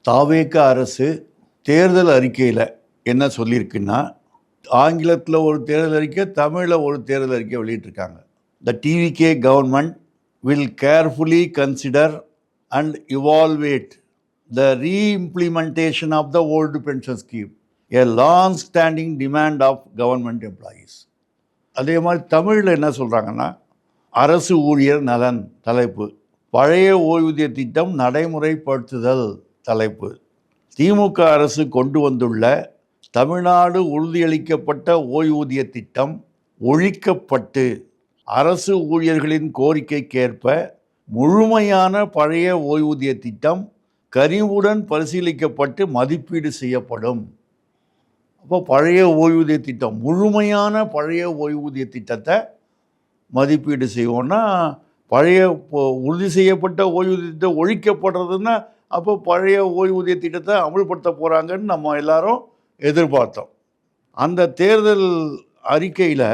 தாவேக அரசு தேர்தல் அறிக்கையில் என்ன சொல்லியிருக்குன்னா, ஆங்கிலத்தில் ஒரு தேர்தல் அறிக்கை, தமிழில் ஒரு தேர்தல் அறிக்கை வெளியிட்டிருக்காங்க. The TVK government will carefully consider and evaluate the reimplementation of the old pension scheme, a long standing demand of government employees. அதே மாதிரி தமிழில் என்ன சொல்கிறாங்கன்னா, அரசு ஊழியர் நலன் தலைப்பு, பழைய ஓய்வூதிய திட்டம் நடைமுறைப்படுத்துதல் தலைப்பு. திமுக அரசு கொண்டு வந்துள்ள தமிழ்நாடு உறுதியளிக்கப்பட்ட ஓய்வூதிய திட்டம் ஒழிக்கப்பட்டு அரசு ஊழியர்களின் கோரிக்கைக்கேற்ப முழுமையான பழைய ஓய்வூதிய திட்டம் கனிவுடன் பரிசீலிக்கப்பட்டு மதிப்பீடு செய்யப்படும். அப்போ பழைய ஓய்வூதிய திட்டம், முழுமையான பழைய ஓய்வூதிய திட்டத்தை மதிப்பீடு செய்வோம்னா, பழைய உறுதி செய்யப்பட்ட ஓய்வூதிய திட்டம் ஒழிக்கப்படுறதுன்னா அப்போ பழைய ஓய்வூதிய திட்டத்தை அமல்படுத்த போகிறாங்கன்னு நம்ம எல்லாரும் எதிர்பார்த்தோம். அந்த தேர்தல் அறிக்கையில்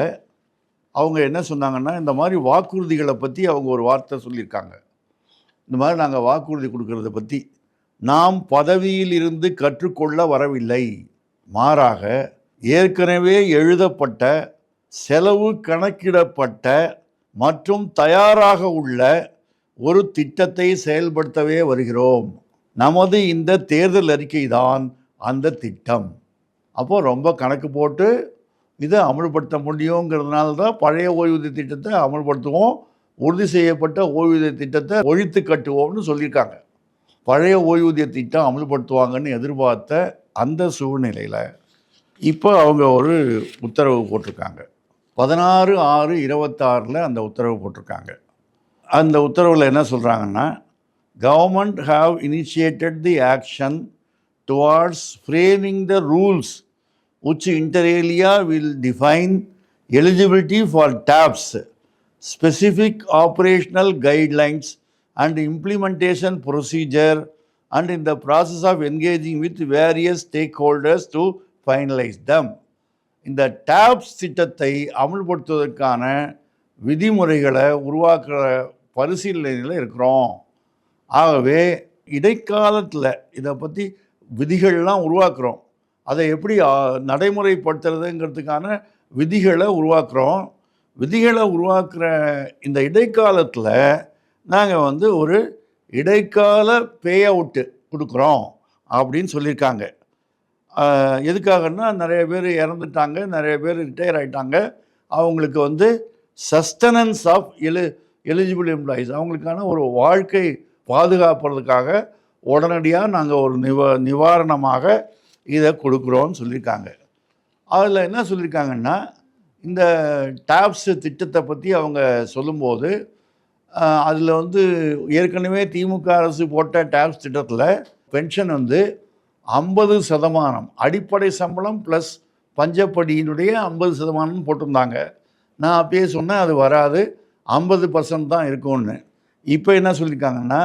அவங்க என்ன சொன்னாங்கன்னா, இந்த மாதிரி வாக்குறுதிகளை பற்றி அவங்க ஒரு வார்த்தை சொல்லியிருக்காங்க. இந்த மாதிரி நாங்கள் வாக்குறுதி கொடுக்கறத பற்றி, நாம் பதவியில் இருந்து கற்றுக்கொள்ள வரவில்லை, மாறாக ஏற்கனவே எழுதப்பட்ட, செலவு கணக்கிடப்பட்ட மற்றும் தயாராக உள்ள ஒரு திட்டத்தை செயல்படுத்தவே வருகிறோம். நமது இந்த தேர்தல் அறிக்கை தான் அந்த திட்டம். அப்போது ரொம்ப கணக்கு போட்டு இதை அமல்படுத்த முடியுங்கிறதுனால தான் பழைய ஓய்வூதிய திட்டத்தை அமல்படுத்துவோம், உறுதி செய்யப்பட்ட ஓய்வூதிய திட்டத்தை ஒழித்து கட்டுவோம்னு சொல்லியிருக்காங்க. பழைய ஓய்வூதிய திட்டம் அமல்படுத்துவாங்கன்னு எதிர்பார்த்த அந்த சூழ்நிலையில் இப்போ அவங்க ஒரு உத்தரவு போட்டிருக்காங்க. 16/6/26 அந்த உத்தரவு போட்டிருக்காங்க. அந்த உத்தரவில் என்ன சொல்கிறாங்கன்னா, government have initiated the action towards framing the rules which inter alia will define eligibility for TAPS, specific operational guidelines and implementation procedure, and in the process of engaging with various stakeholders to finalize them. இந்த TAPS திட்டத்தை அமல்படுத்துவதற்கான விதிமுறைகளை உருவாக்குற பரிசீலனையில் இருக்கிறோம். ஆகவே இடைக்காலத்தில் இதை பற்றி விதிகள்லாம் உருவாக்குறோம். அதை எப்படி நடைமுறைப்படுத்துறதுங்கிறதுக்கான விதிகளை உருவாக்குறோம். விதிகளை உருவாக்குற இந்த இடைக்காலத்தில் நாங்கள் ஒரு இடைக்கால பே அவுட்டு கொடுக்குறோம் அப்படின்னு சொல்லியிருக்காங்க. எதுக்காகன்னா, நிறைய பேர் இறந்துட்டாங்க, நிறைய பேர் ரிட்டையர் ஆகிட்டாங்க. அவங்களுக்கு சஸ்டனன்ஸ் ஆஃப் எலிஜிபிள் எம்ப்ளாயீஸ், அவங்களுக்கான ஒரு வாழ்க்கை பாதுகாப்புறதுக்காக உடனடியாக நாங்கள் ஒரு நிவாரணமாக இதை கொடுக்குறோன்னு சொல்லியிருக்காங்க. அதில் என்ன சொல்லியிருக்காங்கன்னா, இந்த டாப்ஸ் திட்டத்தை பற்றி அவங்க சொல்லும்போது, அதில் ஏற்கனவே திமுக அரசு போட்ட டாப்ஸ் திட்டத்தில் பென்ஷன் 50% அடிப்படை சம்பளம் ப்ளஸ் பஞ்சப்படியினுடைய 50% போட்டிருந்தாங்க. நான் அப்பயே சொன்னேன் அது வராது, 50% தான் இருக்கும்னு. இப்போ என்ன சொல்லியிருக்காங்கன்னா,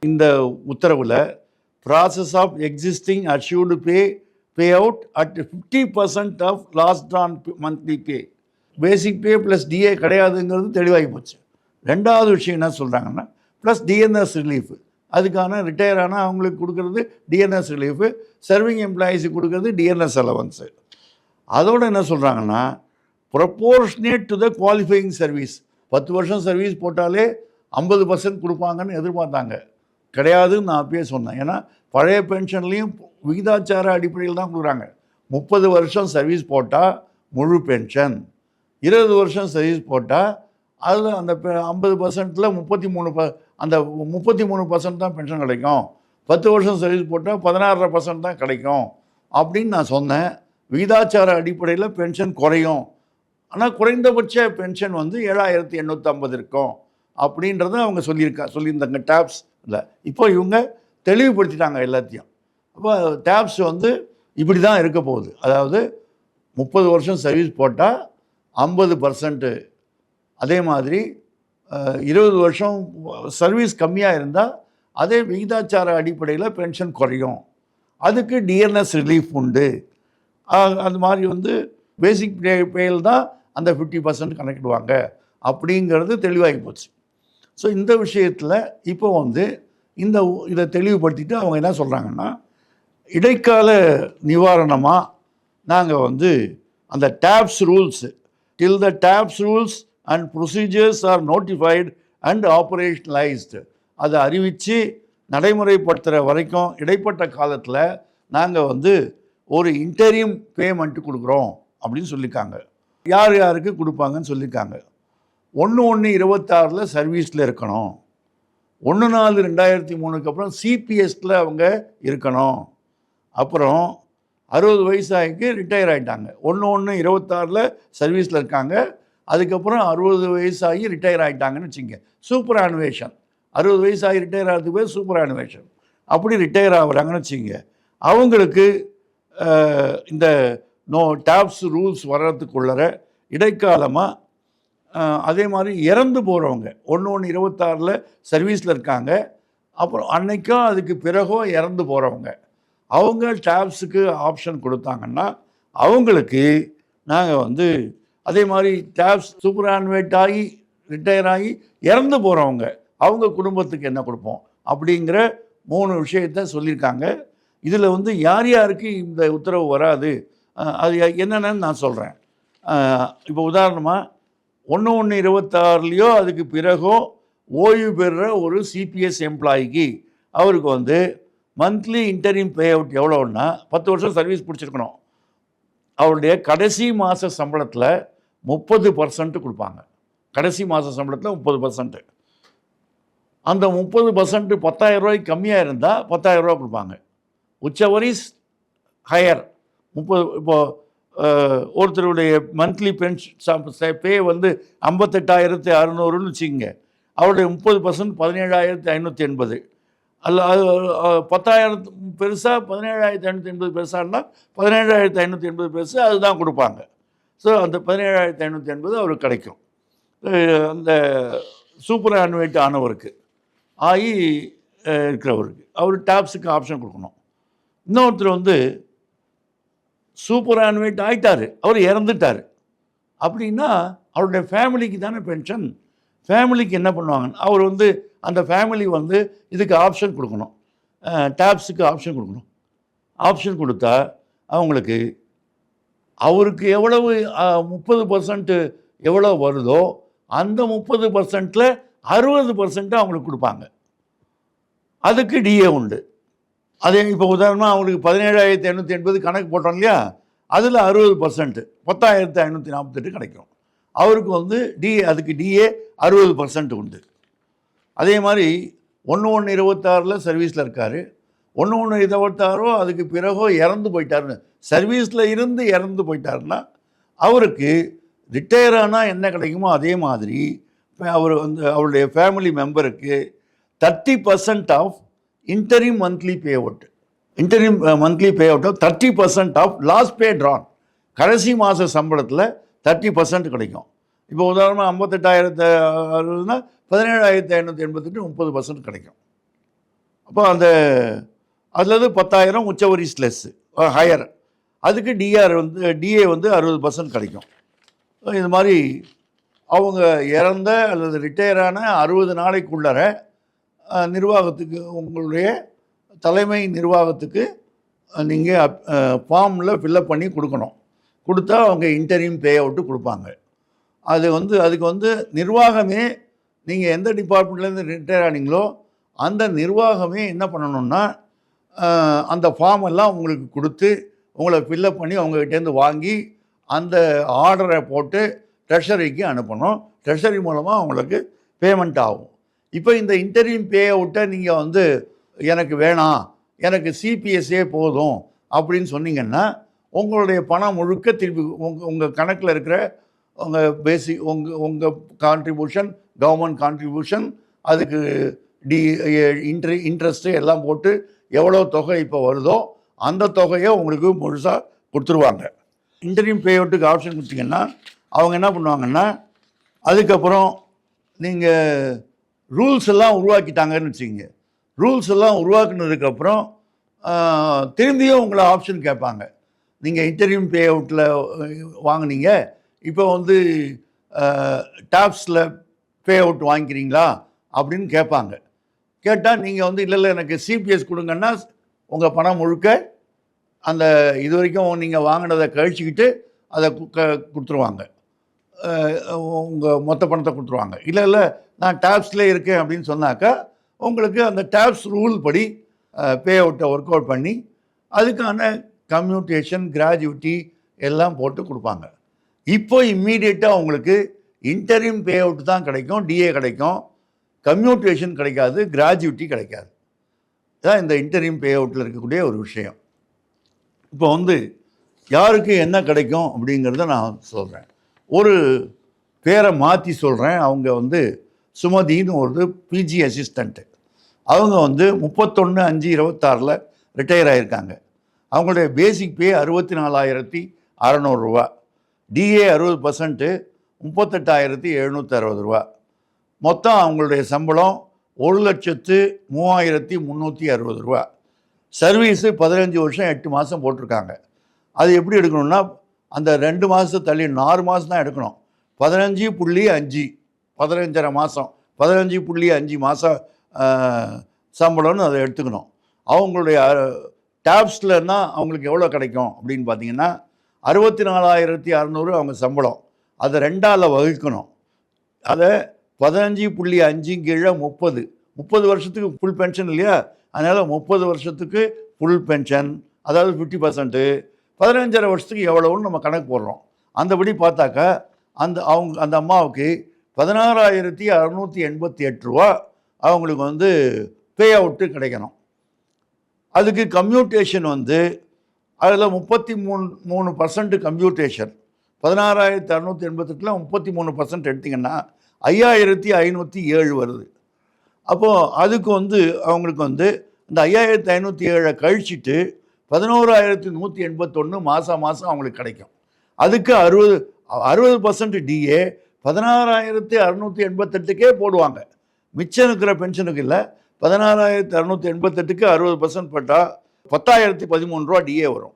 இந்த உத்தரவில் process of existing assured pay out at 50% of last drawn monthly pay, basic pay plus DA கிடையாதுங்கிறது தெளிவாகி போச்சு. ரெண்டாவது விஷயம் என்ன சொல்கிறாங்கன்னா, ப்ளஸ் டிஎன்எஸ் ரிலீஃபு, அதுக்கான ரிட்டையர் ஆனால் அவங்களுக்கு கொடுக்குறது டிஎன்எஸ் ரிலீஃபு, சர்விங் எம்ப்ளாயீஸுக்கு கொடுக்குறது டிஎன்எஸ் அலவன்ஸு. அதோடு என்ன சொல்கிறாங்கன்னா, proportionate to the qualifying service, 10 வருஷம் சர்வீஸ் போட்டாலே 50% கொடுப்பாங்கன்னு எதிர்பார்த்தாங்க. கிடையாதுன்னு நான் அப்பயே சொன்னேன். ஏன்னா பழைய பென்ஷன்லேயும் விகிதாச்சார அடிப்படையில் தான் கொடுக்குறாங்க. 30 வருஷம் சர்வீஸ் போட்டால் முழு பென்ஷன், 20 வருஷம் சர்வீஸ் போட்டால் அதில் அந்த 50%ல் 33% தான் பென்ஷன் கிடைக்கும். 10 வருஷம் சர்வீஸ் போட்டால் 16.5% தான் கிடைக்கும் அப்படின்னு நான் சொன்னேன். விகிதாச்சார அடிப்படையில் பென்ஷன் குறையும், ஆனால் குறைந்தபட்ச பென்ஷன் 7,850 இருக்கும் அப்படின்றத அவங்க சொல்லியிருந்தாங்க டாப்ஸ் இல்லை. இப்போ இவங்க தெளிவுபடுத்திட்டாங்க எல்லாத்தையும். அப்போ டாப்ஸ் இப்படி தான் இருக்க போகுது. அதாவது 30 வருஷம் சர்வீஸ் போட்டால் 50%, அதே மாதிரி 20 வருஷம் சர்வீஸ் கம்மியாக இருந்தால் அதே விகிதாச்சார அடிப்படையில் பென்ஷன் குறையும். அதுக்கு டிஎன்எஸ் ரிலீஃப் உண்டு. அது மாதிரி பேசிக் பேயில் தான் அந்த 50% கணக்கிடுவாங்க அப்படிங்கிறது தெளிவாகி போச்சு. ஸோ இந்த விஷயத்தில் இப்போ இதை தெளிவுபடுத்திட்டு அவங்க என்ன சொல்கிறாங்கன்னா, இடைக்கால நிவாரணமாக நாங்கள் வந்து அந்த taps rules till the TAPS rules and procedures are notified and operationalized அதை அறிவித்து நடைமுறைப்படுத்துகிற வரைக்கும் இடைப்பட்ட காலத்தில் நாங்கள் வந்து ஒரு இன்டரிம் பேமெண்ட் கொடுக்குறோம் அப்படின்னு சொல்லியிருக்காங்க. யார் யாருக்கு கொடுப்பாங்கன்னு சொல்லியிருக்காங்க. 1/1/26 சர்வீஸில் இருக்கணும். 1/4/2003 அப்புறம் சிபிஎஸ்ல அவங்க இருக்கணும். அப்புறம் 60 வயசாகி ரிட்டையர் ஆகிட்டாங்க. 1/1/26 சர்வீஸில் இருக்காங்க. அதுக்கப்புறம் 60 வயசாகி ரிட்டையர் ஆகிட்டாங்கன்னு வச்சுங்க. சூப்பர் ஆனுவேஷன். 60 வயசாகி ரிட்டையர் ஆகிறதுக்கு பேர் சூப்பர் ஆனுவேஷன். அப்படி ரிட்டையர் ஆகுறாங்கன்னு வச்சுங்க. அவங்களுக்கு இந்த டேப்ஸ் ரூல்ஸ் வர்றதுக்குள்ளற இடைக்காலமாக அதே மாதிரி இறந்து போகிறவங்க 1/1/26 சர்வீஸில் இருக்காங்க. அப்புறம் அன்னைக்கும் அதுக்கு பிறகோ இறந்து போகிறவங்க அவங்க டேப்ஸுக்கு ஆப்ஷன் கொடுத்தாங்கன்னா அவங்களுக்கு நாங்கள் வந்து அதே மாதிரி டேப்ஸ் சூப்பர் ஆனுவேட் ஆகி ரிட்டையர் ஆகி இறந்து போகிறவங்க அவங்க குடும்பத்துக்கு என்ன கொடுப்போம் அப்படிங்கிற 3 விஷயத்த சொல்லியிருக்காங்க. இதில் வந்து யார் யாருக்கு இந்த உத்தரவு வராது அது என்னென்னு நான் சொல்கிறேன். இப்போ உதாரணமாக 1/1/26 அதுக்கு பிறகோ ஓய்வு பெறுற ஒரு சிபிஎஸ் எம்ப்ளாயிக்கு அவருக்கு வந்து மந்த்லி இன்டரிம் பே அவுட் எவ்வளோன்னா 10 வருஷம் சர்வீஸ் பிடிச்சிருக்கணும். அவருடைய கடைசி மாத சம்பளத்தில் 30% கொடுப்பாங்க. கடைசி மாத சம்பளத்தில் 30%. அந்த 30% 10,000 ரூபாய்க்கு கம்மியாக இருந்தால் 10,000 ரூபா கொடுப்பாங்க. உச்சவரிஸ் ஹையர் 30. இப்போது ஒருத்தருடைய மந்த்லி பென்ஷன் பே வந்து 58,600ன்னு வச்சுக்கோங்க. அவருடைய 30% 17,580. அல்ல அது 10,000 பெருசாக 17,580 பெருசானா 17,580 பெருசு அதுதான் கொடுப்பாங்க. ஸோ அந்த 17,580 அவருக்கு கிடைக்கும். அந்த சூப்பர் ஆனுவேட் ஆனவருக்கு ஆகி இருக்கிறவருக்கு அவர் டேப்ஸுக்கு ஆப்ஷன் கொடுக்கணும். இன்னொருத்தர் வந்து சூப்பர் ஆனுவேட் ஆகிட்டார், அவர் இறந்துட்டார் அப்படின்னா அவருடைய ஃபேமிலிக்கு தானே பென்ஷன். ஃபேமிலிக்கு என்ன பண்ணுவாங்க, அவர் வந்து அந்த ஃபேமிலி வந்து இதுக்கு ஆப்ஷன் கொடுக்கணும், டேப்ஸுக்கு ஆப்ஷன் கொடுக்கணும். ஆப்ஷன் கொடுத்தா அவங்களுக்கு அவருக்கு எவ்வளவு 30% எவ்வளோ வருதோ அந்த 30%ல் 60% அவங்களுக்கு கொடுப்பாங்க. அதுக்கு டிஏ உண்டு. அதே இப்போ உதாரணமாக அவங்களுக்கு 17,580 கணக்கு போட்டோம் இல்லையா, அதில் 60% 10,548 கிடைக்கும். அவருக்கு வந்து அதுக்கு டிஏ 60% உண்டு. அதே மாதிரி 1/1/26 சர்வீஸில் இருக்கார். 1/1/26 அதுக்கு பிறகோ இறந்து போயிட்டாருன்னு சர்வீஸில் இருந்து இறந்து போயிட்டாருன்னா அவருக்கு ரிட்டையர் ஆனால் என்ன கிடைக்குமோ அதே மாதிரி அவர் வந்து அவருடைய ஃபேமிலி மெம்பருக்கு 30% of interim monthly pay out. Interim monthly pay out 30% of last pay drawn. கடைசி மாத சம்பளத்தில் 30% கிடைக்கும். இப்போ உதாரணமாக 58,060னா 17,588 30% கிடைக்கும். அப்போ அந்த அதில் 10,000 உச்சவரி ஸ்லெஸ் ஹையர். அதுக்கு டிஏ வந்து 60% கிடைக்கும். இது மாதிரி அவங்க இறந்த அல்லது ரிட்டையரான 60 நாளைக்குள்ளர நிர்வாகத்துக்கு உங்களுடைய தலைமை நிர்வாகத்துக்கு நீங்கள் ஃபார்மில் ஃபில்லப் பண்ணி கொடுக்கணும். கொடுத்தா அவங்க இன்டரிம் பே அவுட்டு கொடுப்பாங்க. அது வந்து அதுக்கு வந்து நிர்வாகமே நீங்கள் எந்த டிபார்ட்மெண்ட்லேருந்து ரிட்டையர் ஆனீங்களோ அந்த நிர்வாகமே என்ன பண்ணணுன்னா அந்த ஃபார்ம் எல்லாம் உங்களுக்கு கொடுத்து உங்களை ஃபில்லப் பண்ணி அவங்ககிட்டேருந்து வாங்கி அந்த ஆர்டரை போட்டு ட்ரெஷரிக்கு அனுப்பணும். ட்ரெஷரி மூலமாக அவங்களுக்கு பேமெண்ட் ஆகும். இப்போ இந்த இன்டரிம் பே அவுட்டை நீங்கள் வந்து எனக்கு வேணாம், எனக்கு சிபிஎஸ்ஏ போதும் அப்படின்னு சொன்னீங்கன்னா உங்களுடைய பணம் முழுக்க திருப்பி உங்கள் கணக்கில் இருக்கிற உங்கள் பேசிக் உங்கள் கான்ட்ரிபியூஷன், கவர்மெண்ட் கான்ட்ரிபியூஷன், அதுக்கு இன்ட்ரெஸ்ட்டு எல்லாம் போட்டு எவ்வளோ தொகை இப்போ வருதோ அந்த தொகையை உங்களுக்கு முழுசாக கொடுத்துருவாங்க. இன்டரிம் பே அவுட்டுக்கு ஆப்ஷன் கொடுத்தீங்கன்னா அவங்க என்ன பண்ணுவாங்கன்னா அதுக்கப்புறம் நீங்கள் ரூல்ஸ் எல்லாம் உருவாக்கிட்டாங்கன்னு வச்சுங்க. ரூல்ஸ் எல்லாம் உருவாக்குனதுக்கப்புறம் திரும்பியும் உங்களை ஆப்ஷன் கேட்பாங்க. நீங்கள் இன்டரிம் பே அவுட்டில் வாங்கினீங்க, இப்போ வந்து டாப்ஸில் பே அவுட் வாங்கிக்கிறீங்களா அப்படின்னு கேட்பாங்க. கேட்டால் நீங்கள் வந்து இல்லை எனக்கு சிபிஎஸ் கொடுங்கன்னா உங்கள் பணம் முழுக்க அந்த இது வரைக்கும் நீங்கள் வாங்கினதை கழிச்சிக்கிட்டு அதை கொடுத்துருவாங்க, உங்கள் மொத்த பணத்தை கொடுத்துருவாங்க. இல்லை இல்லை நான் டேப்ஸ்லேயே இருக்கேன் அப்படின்னு சொன்னாக்கா உங்களுக்கு அந்த டேப்ஸ் ரூல் படி பே அவுட்டை ஒர்க் அவுட் பண்ணி அதுக்கான கம்யூட்டேஷன் கிராஜுவிட்டி எல்லாம் போட்டு கொடுப்பாங்க. இப்போ இம்மீடியட்டாக உங்களுக்கு இன்டரிம் பே அவுட் தான் கிடைக்கும், டிஏ கிடைக்கும், கம்யூட்டேஷன் கிடைக்காது, கிராஜுவிட்டி கிடைக்காது. இதுதான் இந்த இன்டரிம் பே அவுட்டில் இருக்கக்கூடிய ஒரு விஷயம். இப்போ வந்து யாருக்கு என்ன கிடைக்கும் அப்படிங்கிறத நான் சொல்கிறேன். ஒரு பேரை மாற்றி சொல்கிறேன். அவங்க வந்து சுமதின்னு ஒரு பிஜி அசிஸ்டண்ட்டு. அவங்க வந்து 31/5/26 ரிட்டையர் ஆகியிருக்காங்க. அவங்களுடைய பேசிக் பே 64,600 ரூபா, டிஏ 60%, 38,760 ரூபா. மொத்தம் அவங்களுடைய சம்பளம் 1,03,360 ரூபா. சர்வீஸு 15 வருஷம் 8 மாதம் போட்டிருக்காங்க. அது எப்படி எடுக்கணும்னா அந்த 2 மாதத்தை தள்ளி 6 மாதம் தான் எடுக்கணும். 15.5 15.5 மாதம் 15.5 மாதம் சம்பளம்னு அதை எடுத்துக்கணும். அவங்களுடைய டேப்ஸ்லன்னா அவங்களுக்கு எவ்வளோ கிடைக்கும் அப்படின்னு பார்த்தீங்கன்னா 64,600 அவங்க சம்பளம். அதை 2ஆல் வகுக்கணும். அதை 15.5 கீழே 30 வருஷத்துக்கு ஃபுல் பென்ஷன் இல்லையா, அதனால் 30 வருஷத்துக்கு ஃபுல் பென்ஷன், அதாவது 50%. 15.5 வருஷத்துக்கு எவ்வளோன்னு நம்ம கணக்கு போடுறோம். அந்தபடி பார்த்தாக்கா அந்த அம்மாவுக்கு 16,688 ரூபா அவங்களுக்கு வந்து பே அவுட்டு கிடைக்கணும். அதுக்கு கம்யூட்டேஷன் வந்து அதில் 33% கம்ப்யூட்டேஷன். 16,688 33% எடுத்திங்கன்னா 5,507 வருது. அப்போது அதுக்கு வந்து அவங்களுக்கு வந்து இந்த 5,507 கழிச்சிட்டு 11,181 மாதம் அவங்களுக்கு கிடைக்கும். அதுக்கு 60% டிஏ 16,688 போடுவாங்க. மிச்சம் இருக்கிற பென்ஷனுக்கு இல்லை, 16,688 60% போட்டால் 10,013 ரூபா டிஏ வரும்.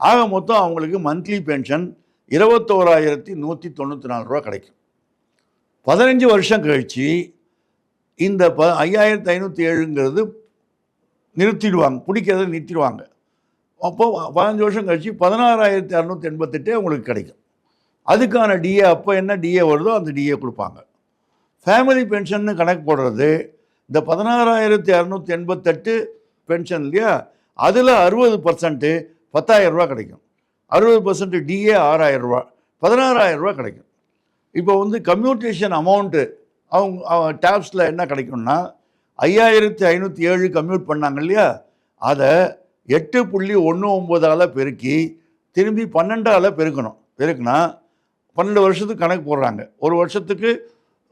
ஆக மொத்தம் அவங்களுக்கு மந்த்லி பென்ஷன் 21,194 ரூபா கிடைக்கும். 15 வருஷம் கழித்து இந்த 5,507ங்கிறது நிறுத்திடுவாங்க, பிடிக்கிறத நிறுத்திடுவாங்க. அப்போது 15 வருஷம் கழித்து 16,688 உங்களுக்கு கிடைக்கும். அதுக்கான டிஏ அப்போ என்ன டிஏ வருதோ அந்த டிஏ கொடுப்பாங்க. ஃபேமிலி பென்ஷன்னு கணக்கு போடுறது இந்த 16,688 பென்ஷன் இல்லையா, அதில் 60% 10,000 ரூபா கிடைக்கும். 60% டிஏ 6,000 ரூபா, 16,000 ரூபா கிடைக்கும். இப்போ வந்து கம்யூட்டேஷன் அமௌண்ட்டு அவங்க டேப்ஸில் என்ன கிடைக்கும்னா 5,507 கம்யூட் பண்ணாங்க இல்லையா, அதை 8.19ஆல் பெருக்கி திரும்பி 12ஆல் பெருக்கணும். பெருக்குனா 12 வருஷத்துக்கு கணக்கு போடுறாங்க. ஒரு வருஷத்துக்கு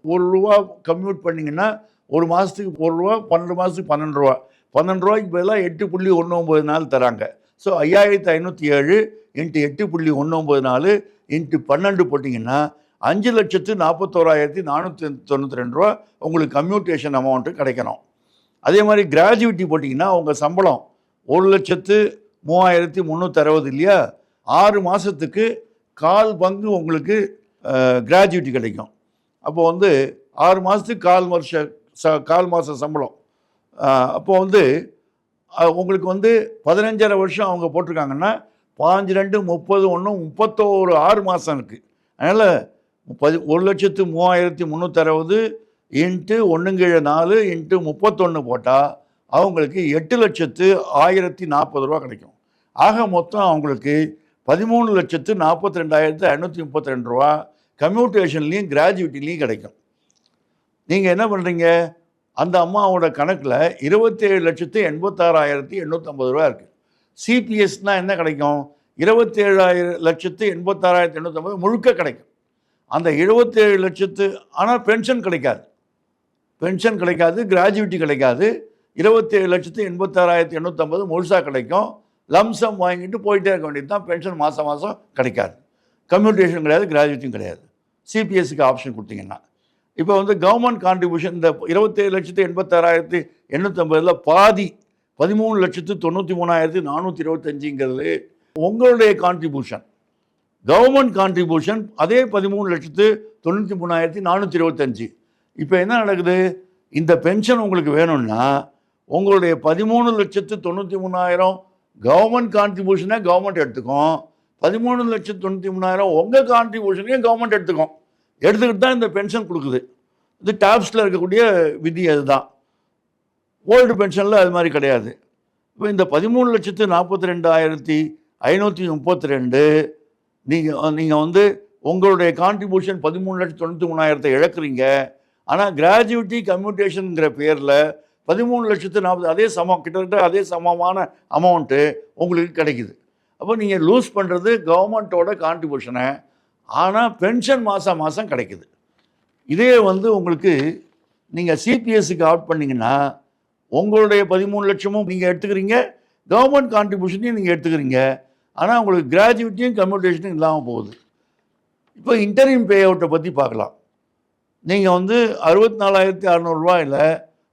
1 ரூபா கம்யூட் பண்ணிங்கன்னா ஒரு மாதத்துக்கு 1 ரூபா, 12 மாதத்துக்கு 12 ரூபா. 12 ரூபாய்க்கு பதிலாக 8.19 நாள் தராங்க. ஸோ 5,507 × 8.19 × 12 போட்டிங்கன்னா 5,41,492 ரூபா உங்களுக்கு கம்யூட்டேஷன் அமௌண்ட்டு கிடைக்கணும். அதே மாதிரி கிராஜுவிட்டி போட்டிங்கன்னா உங்கள் சம்பளம் 1,03,360 இல்லையா, 6 மாதத்துக்கு 1/4 பங்கு உங்களுக்கு கிராஜுவிட்டி கிடைக்கும். அப்போ வந்து 6 மாதத்துக்கு 1/4 மாத சம்பளம். அப்போ வந்து உங்களுக்கு வந்து 15.5 வருஷம் அவங்க போட்டிருக்காங்கன்னா 5, 2, 30, 31 6 மாதம் இருக்குது. அதனால் 1,03,360 × 1/4 × 31 போட்டால் அவங்களுக்கு 8,01,040 ரூபா கிடைக்கும். ஆக மொத்தம் அவங்களுக்கு 13,42,532 ரூபா கம்யூட்டேஷன்லேயும் கிராஜுவிட்டிலையும் கிடைக்கும். நீங்கள் என்ன பண்ணுறீங்க, அந்த அம்மாவோட கணக்கில் 27,86,850 ரூபா இருக்குது. சிபிஎஸ்னால் என்ன கிடைக்கும், 27,86,850 முழுக்க கிடைக்கும். அந்த 77 லட்சத்து ஆனால் பென்ஷன் கிடைக்காது, கிராஜுவிட்டி கிடைக்காது. 27,86,850 முழுசாக கிடைக்கும். லம்சம் வாங்கிட்டு போயிட்டே இருக்க வேண்டியது தான். பென்ஷன் மாதம் கிடைக்காது. கம்யூட்டேஷன் கிடையாது, கிராஜுவிட்டியும் கிடையாது. சிபிஎஸ்சிக்கு ஆப்ஷன் கொடுத்தீங்கன்னா இப்போ வந்து கவர்மெண்ட் கான்ட்ரிபியூஷன் இந்த 27,86,850 பாதி 13,93,425ங்கிறது உங்களுடைய கான்ட்ரிபியூஷன். கவர்மெண்ட் கான்ட்ரிபியூஷன் அதே 13,93,425. இப்போ என்ன நடக்குது, இந்த பென்ஷன் உங்களுக்கு வேணும்னா உங்களுடைய 13,93,000 கவர்மெண்ட் கான்ட்ரிபியூஷனை கவர்மெண்ட் எடுத்துக்கும், 13,93,000 உங்கள் கான்ட்ரிபியூஷனையும் கவர்மெண்ட் எடுத்துக்கும். எடுத்துக்கிட்டு தான் இந்த பென்ஷன் கொடுக்குது. இது டாப்ஸில் இருக்கக்கூடிய விதி அதுதான். ஓல்டு பென்ஷனில் அது மாதிரி கிடையாது. இப்போ இந்த 13,42,532 நீங்கள் வந்து உங்களுடைய கான்ட்ரிபியூஷன் 13,93,000 இழக்கிறீங்க. ஆனால் கிராஜுவிட்டி கம்யூட்டேஷனுங்கிற பேரில் 13,40,000 அதே கிட்டத்தட்ட அதே சமமான அமௌண்ட்டு உங்களுக்கு கிடைக்குது. அப்போ நீங்கள் லூஸ் பண்ணுறது கவர்மெண்ட்டோட கான்ட்ரிபியூஷனை, ஆனால் பென்ஷன் மாதம் கிடைக்குது. இதே வந்து உங்களுக்கு நீங்கள் சிபிஎஸ்சிக்கு ஆட் பண்ணிங்கன்னா உங்களுடைய 13 லட்சமும் நீங்கள் எடுத்துக்கிறீங்க, கவர்மெண்ட் கான்ட்ரிபியூஷனையும் நீங்கள் எடுத்துக்கிறீங்க, ஆனால் உங்களுக்கு கிராஜுவிட்டியும் கம்யூட்டேஷனும் இல்லாமல் போகுது. இப்போ இன்டரிம் பே அவுட்டை பற்றி பார்க்கலாம். நீங்கள் வந்து 64,600 ரூபாயில்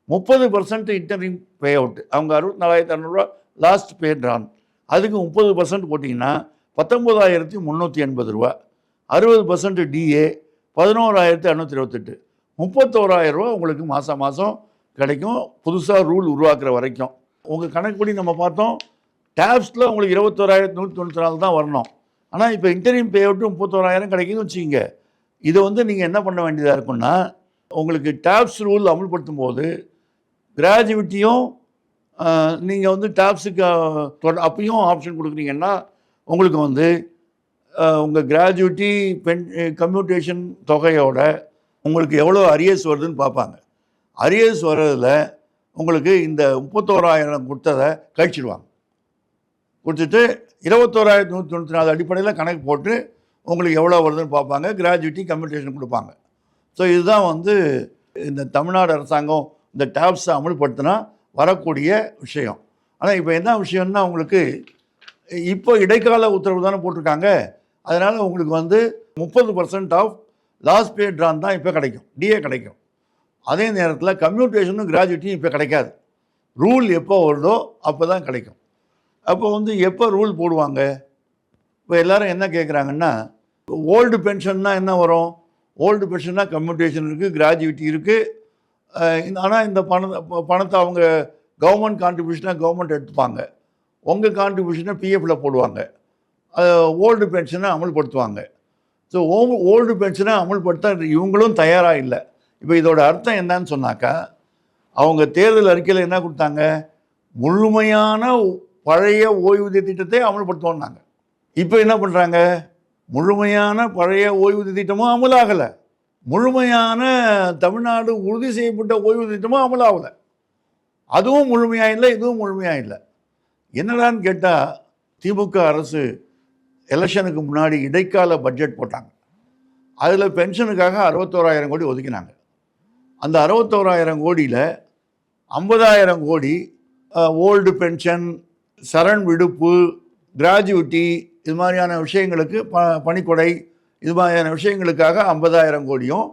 30% இன்டரிம் பே அவுட்டு, அவங்க 64,600 லாஸ்ட் பே ட்ரான், அதுக்கு 30% போட்டிங்கன்னா 19,380 ரூபா, 60% டிஏ 11,628, 31,000 ரூபா உங்களுக்கு மாதம் கிடைக்கும். புதுசாக ரூல் உருவாக்குற வரைக்கும் உங்கள் கணக்குப்படி நம்ம பார்த்தோம், டேப்ஸில் உங்களுக்கு 21,194 தான் வரணும். ஆனால் இப்போ இன்டரிம் பே அவுட்டு 31,000 கிடைக்குதுன்னு வச்சுக்கிங்க. இதை வந்து நீங்கள் என்ன பண்ண வேண்டியதாக இருக்குன்னா, உங்களுக்கு டேப்ஸ் ரூல் அமல்படுத்தும் போது கிராஜுவிட்டியும் நீங்கள் வந்து டேப்ஸுக்கு அப்பயும் ஆப்ஷன் கொடுக்குறீங்கன்னா உங்களுக்கு வந்து உங்கள் கிராஜுவிட்டி கம்யூட்டேஷன் தொகையோட உங்களுக்கு எவ்வளோ அரியர்ஸ் வருதுன்னு பார்ப்பாங்க. அரியர்ஸ் வர்றதில் உங்களுக்கு இந்த 31,000 கொடுத்ததை கழிச்சிடுவாங்க. கொடுத்துட்டு 21,194 அடிப்படையில் கணக்கு போட்டு உங்களுக்கு எவ்வளோ வருதுன்னு பார்ப்பாங்க. கிராஜுவிட்டி கம்யூட்டேஷன் கொடுப்பாங்க. ஸோ இதுதான் வந்து இந்த தமிழ்நாடு அரசாங்கம் இந்த டேப்ஸை அமல்படுத்தினா வரக்கூடிய விஷயம். ஆனால் இப்போ என்ன விஷயம்னா, உங்களுக்கு இப்போ இடைக்கால உத்தரவு தானே போட்டிருக்காங்க. அதனால் உங்களுக்கு வந்து 30% ஆஃப் லாஸ்ட் பே ட்ரான் தான் இப்போ கிடைக்கும், டிஏ கிடைக்கும். அதே நேரத்தில் கம்யூட்டேஷனும் கிராஜுவிட்டியும் இப்போ கிடைக்காது. ரூல் எப்போ வருதோ அப்போ தான் கிடைக்கும். அப்போ வந்து எப்போ ரூல் போடுவாங்க? இப்போ எல்லோரும் என்ன கேட்குறாங்கன்னா, ஓல்டு பென்ஷன்னா என்ன வரும்? ஓல்டு பென்ஷன்னா கம்யூட்டேஷன் இருக்குது, கிராஜுவிட்டி இருக்குது. ஆனால் இந்த பணத்தை அவங்க கவர்மெண்ட் கான்ட்ரிபியூஷனாக கவர்மெண்ட் எடுத்துப்பாங்க, உங்கள் கான்ட்ரிபியூஷனை பிஎஃப்பில் போடுவாங்க, ஓல்டு பென்ஷனை அமல்படுத்துவாங்க. ஸோ ஓல்டு பென்ஷனை அமல்படுத்த இவங்களும் தயாராக இல்லை. இப்போ இதோட அர்த்தம் என்னன்னு சொன்னாக்கா, அவங்க தேர்தல் அறிக்கையில் என்ன கொடுத்தாங்க? முழுமையான பழைய ஓய்வூதிய திட்டத்தை அமல்படுத்துவோம்னாங்க. இப்போ என்ன பண்ணுறாங்க? முழுமையான பழைய ஓய்வூதிய திட்டமும் அமலாகலை, முழுமையான தமிழ்நாடு உறுதி செய்யப்பட்ட ஓய்வூதிய திட்டமும் அமலாகலை. அதுவும் முழுமையாக இல்லை, இதுவும் முழுமையாக இல்லை. என்னடான்னு கேட்டால், திமுக அரசு எலெக்ஷனுக்கு முன்னாடி இடைக்கால பட்ஜெட் போட்டாங்க. அதில் பென்ஷனுக்காக 61,000 கோடி ஒதுக்கினாங்க. அந்த 61,000 கோடியில் 50,000 கோடி ஓல்டு பென்ஷன், சரண் விடுப்பு, கிராஜுவிட்டி, இது மாதிரியான விஷயங்களுக்கு பணிக்கொடை, இது மாதிரியான விஷயங்களுக்காக 50,000 கோடியும்,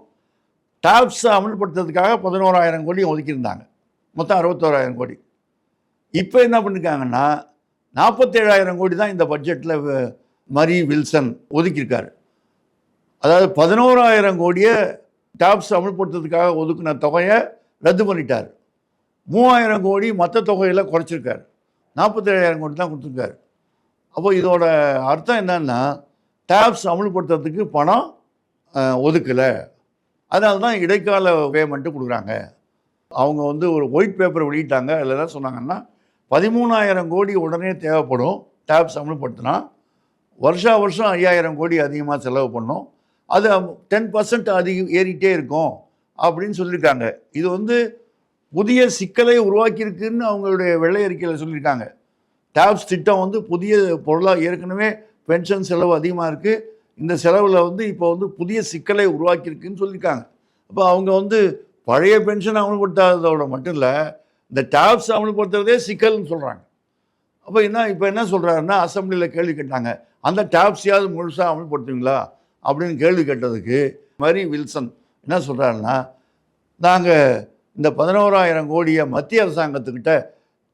டாப்ஸை அமல்படுத்துறதுக்காக 11,000 கோடியும் ஒதுக்கியிருந்தாங்க. மொத்தம் 61,000 கோடி. இப்போ என்ன பண்ணியிருக்காங்கன்னா 47,000 கோடி தான் இந்த பட்ஜெட்டில் மரி வில்சன் ஒதுக்கியிருக்காரு. அதாவது 11,000 கோடியை டாப்ஸ் அமல்படுத்துறதுக்காக ஒதுக்கின தொகையை ரத்து பண்ணிட்டார். 3,000 கோடி மற்ற தொகையில் குறைச்சிருக்காரு. 47,000 கோடி தான் கொடுத்துருக்காரு. அப்போ இதோட அர்த்தம் என்னன்னா, டாப்ஸ் அமல்படுத்துறதுக்கு பணம் ஒதுக்கலை, அதனால தான் இடைக்கால பேமெண்ட்டு கொடுக்குறாங்க. அவங்க வந்து ஒரு ஒயிட் பேப்பர் வெளியிட்டாங்க. அதில் என்ன சொன்னாங்கன்னா, 13,000 கோடி உடனே தேவைப்படும் டாப்ஸ் அமல்படுத்தினா, வருஷம் 5,000 கோடி அதிகமாக செலவு பண்ணோம், அது 10% அதிகம் ஏறிட்டே இருக்கும் அப்படின்னு சொல்லியிருக்காங்க. இது வந்து புதிய சிக்கலை உருவாக்கியிருக்குன்னு அவங்களுடைய வெள்ளை அறிக்கையில் சொல்லியிருக்காங்க. டாப்ஸ் திட்டம் வந்து புதிய பொருளாக, ஏற்கனவே பென்ஷன் செலவு அதிகமாக இருக்குது, இந்த செலவில் வந்து இப்போ வந்து புதிய சிக்கலை உருவாக்கியிருக்குன்னு சொல்லியிருக்காங்க. அப்போ அவங்க வந்து பழைய பென்ஷன் அமல்படுத்தாததோட மட்டும் இல்லை, இந்த டாப்ஸ் அமல்படுத்துறதே சிக்கல்னு சொல்கிறாங்க. அப்போ இப்போ என்ன சொல்கிறாருன்னா, அசம்பிளியில் கேள்வி கேட்டாங்க, அந்த டாப்ஸையாவது முழுசாக அமல்படுத்துவீங்களா அப்படின்னு கேள்வி கேட்டதுக்கு மரி வில்சன் என்ன சொல்கிறாருன்னா, நாங்கள் இந்த 11,000 கோடியை மத்திய அரசாங்கத்துக்கிட்ட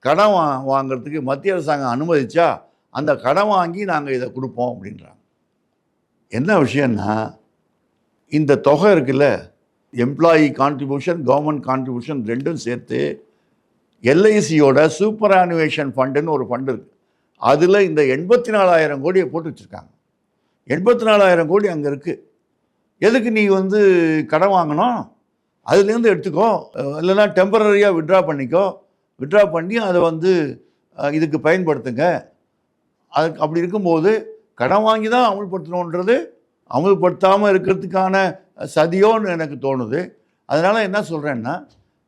கடன் வாங்கிறதுக்கு மத்திய அரசாங்கம் அனுமதிச்சா அந்த கடன் வாங்கி நாங்கள் இதை கொடுப்போம் அப்படின்றாங்க. என்ன விஷயம்னா, இந்த தொகை இருக்குல்ல, எம்ப்ளாயி கான்ட்ரிபியூஷன், கவர்மெண்ட் கான்ட்ரிபியூஷன் ரெண்டும் சேர்த்து எல்ஐசியோட சூப்பர் ஆனுவேஷன் ஃபண்டுன்னு ஒரு ஃபண்டு இருக்குது. அதில் இந்த 84,000 கோடியை போட்டு வச்சுருக்காங்க. 84,000 கோடி அங்கே இருக்குது. எதுக்கு நீ வந்து கடன் வாங்கணும்? அதுலேருந்து எடுத்துக்கோ, இல்லைன்னா டெம்பரரியாக விட்ரா பண்ணிக்கோ, விட்ரா பண்ணி அதை வந்து இதுக்கு பயன்படுத்துங்க. அதுக்கு அப்படி இருக்கும்போது கடன் வாங்கி தான் அமுல்படுத்தணுன்றது அமுல்படுத்தாமல் இருக்கிறதுக்கான சதியோன்னு எனக்கு தோணுது. அதனால் என்ன சொல்கிறேன்னா,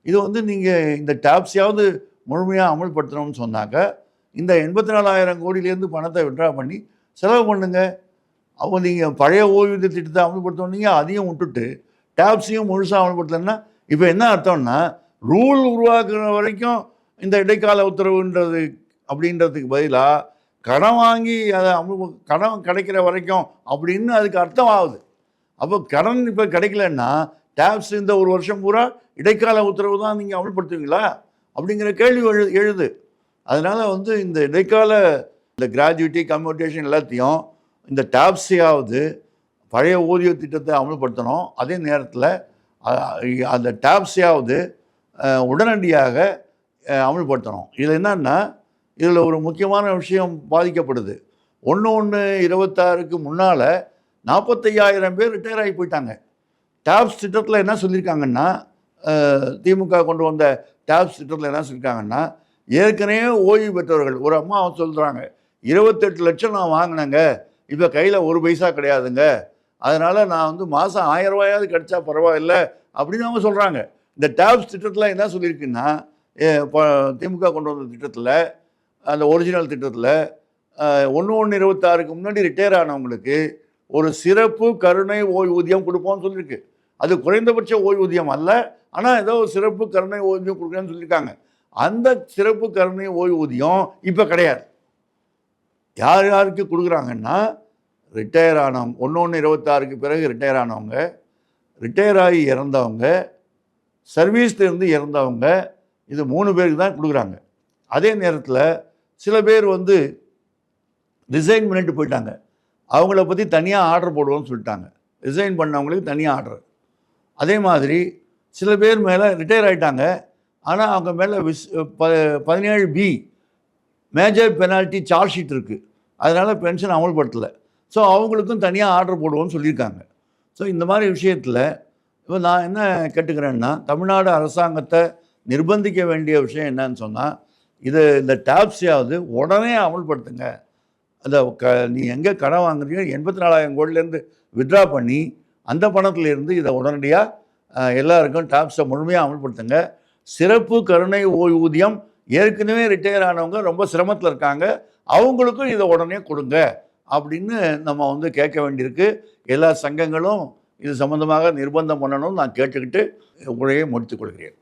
இது வந்து நீங்கள் இந்த டேப்ஸையாவது முழுமையாக அமுல்படுத்தணும்னு சொன்னாக்க இந்த 84,000 கோடியிலேருந்து பணத்தை விட்ரா பண்ணி செலவு பண்ணுங்க. அப்போ நீங்கள் பழைய ஓய்வூதிய திட்டத்தை அமல்படுத்தணுன்னீங்க, அதையும் விட்டுட்டு டேப்ஸையும் முழுசாக அமல்படுத்தலைன்னா இப்போ என்ன அர்த்தம்னா, ரூல் உருவாக்குற வரைக்கும் இந்த இடைக்கால உத்தரவுன்றது அப்படின்றதுக்கு பதிலாக கடன் வாங்கி அதை கடன் கிடைக்கிற வரைக்கும் அப்படின்னு அதுக்கு அர்த்தம் ஆகுது. அப்போ கடன் இப்போ கிடைக்கலன்னா டேப்ஸ் இந்த ஒரு வருஷம் பூரா இடைக்கால உத்தரவு தான் நீங்கள் அமல்படுத்துவீங்களா அப்படிங்கிற கேள்வி எழுது. அதனால் வந்து இந்த இடைக்கால இந்த கிராஜுவிட்டி கம்யூட்டேஷன் எல்லாத்தையும் இந்த டேப்ஸையாவது பழைய ஊதிய திட்டத்தை அமல்படுத்தணும். அதே நேரத்தில் அந்த டேப்ஸையாவது உடனடியாக அமல்படுத்தணும். இதில் என்னன்னா, இதில் ஒரு முக்கியமான விஷயம் பாதிக்கப்படுது. 1/1/26க்கு முன்னால் 45,000 பேர் ரிட்டையர் ஆகி போயிட்டாங்க. டேப்ஸ் திட்டத்தில் என்ன சொல்லியிருக்காங்கன்னா, திமுக கொண்டு வந்த டேப்ஸ் திட்டத்தில் என்ன சொல்லியிருக்காங்கன்னா, ஏற்கனவே ஓய்வு பெற்றவர்கள் ஒரு அம்மா சொல்கிறாங்க, 28 லட்சம் நான் வாங்கினேங்க, இப்போ கையில் ஒரு பைசா கிடையாதுங்க, அதனால் நான் வந்து மாதம் 1000 ரூபாயாவது கிடைச்சா பரவாயில்லை அப்படின்னு அவங்க சொல்கிறாங்க. இந்த டேப்ஸ் திட்டத்தில் என்ன சொல்லியிருக்குன்னா, திமுக கொண்டு வந்த திட்டத்தில், அந்த ஒரிஜினல் திட்டத்தில் 1/1/26க்கு முன்னாடி ரிட்டையர் ஆனவங்களுக்கு ஒரு சிறப்பு கருணை ஓய்வூதியம் கொடுப்போம்னு சொல்லியிருக்கு. அது குறைந்தபட்ச ஓய்வூதியம் அல்ல, ஆனால் ஏதோ ஒரு சிறப்பு கருணை ஓய்வூதியம் கொடுக்குறேன்னு சொல்லியிருக்காங்க. அந்த சிறப்பு கருணை ஓய்வூதியம் இப்போ கிடையாது. யார் யாருக்கு கொடுக்குறாங்கன்னா, ரிட்டையர் ஆனவங்க 1/1/26க்கு பிறகு ரிட்டையர் ஆனவங்க, ரிட்டையர் ஆகி இறந்தவங்க, சர்வீஸ்லேருந்து இறந்தவங்க, இது 3 பேருக்கு தான் கொடுக்குறாங்க. அதே நேரத்தில் சில பேர் வந்து ரிசைன் பண்ணிட்டு போயிட்டாங்க, அவங்கள பற்றி தனியாக ஆர்டர் போடுவோம்னு சொல்லிட்டாங்க. ரிசைன் பண்ணவங்களுக்கு தனியாக ஆர்டர். அதே மாதிரி சில பேர் மேலே ரிட்டையர் ஆகிட்டாங்க, ஆனால் அவங்க மேலே 17B major penalty charge sheet இருக்குது, அதனால் பென்ஷன் அமல்படுத்தலை. ஸோ அவங்களுக்கும் தனியாக ஆர்டர் போடுவோம்னு சொல்லியிருக்காங்க. ஸோ இந்த மாதிரி விஷயத்தில் இப்போ நான் என்ன கேட்டுக்கிறேன்னா, தமிழ்நாடு அரசாங்கத்தை நிர்பந்திக்க வேண்டிய விஷயம் என்னன்னு சொன்னால், இந்த டேப்ஸையாவது உடனே அமல்படுத்துங்க. அந்த நீ எங்கே கடன் வாங்குறீங்க 84,000 கோடியிலேருந்து வித்ட்ரா பண்ணி அந்த பணத்திலேருந்து இதை உடனடியாக எல்லாருக்கும் டேப்ஸை முழுமையாக அமல்படுத்துங்க. சிறப்பு கருணை ஓய்வூதியம் ஏற்கனவே ரிட்டையர் ஆனவங்க ரொம்ப சிரமத்தில் இருக்காங்க, அவங்களுக்கும் இதை உடனே கொடுங்க அப்படின்னு நம்ம வந்து கேட்க வேண்டியிருக்கு. எல்லா சங்கங்களும் இது சம்பந்தமாக நிர்பந்தம் பண்ணணும்னு நான் கேட்டுக்கிட்டு உரையை முடித்துக் கொள்கிறேன்.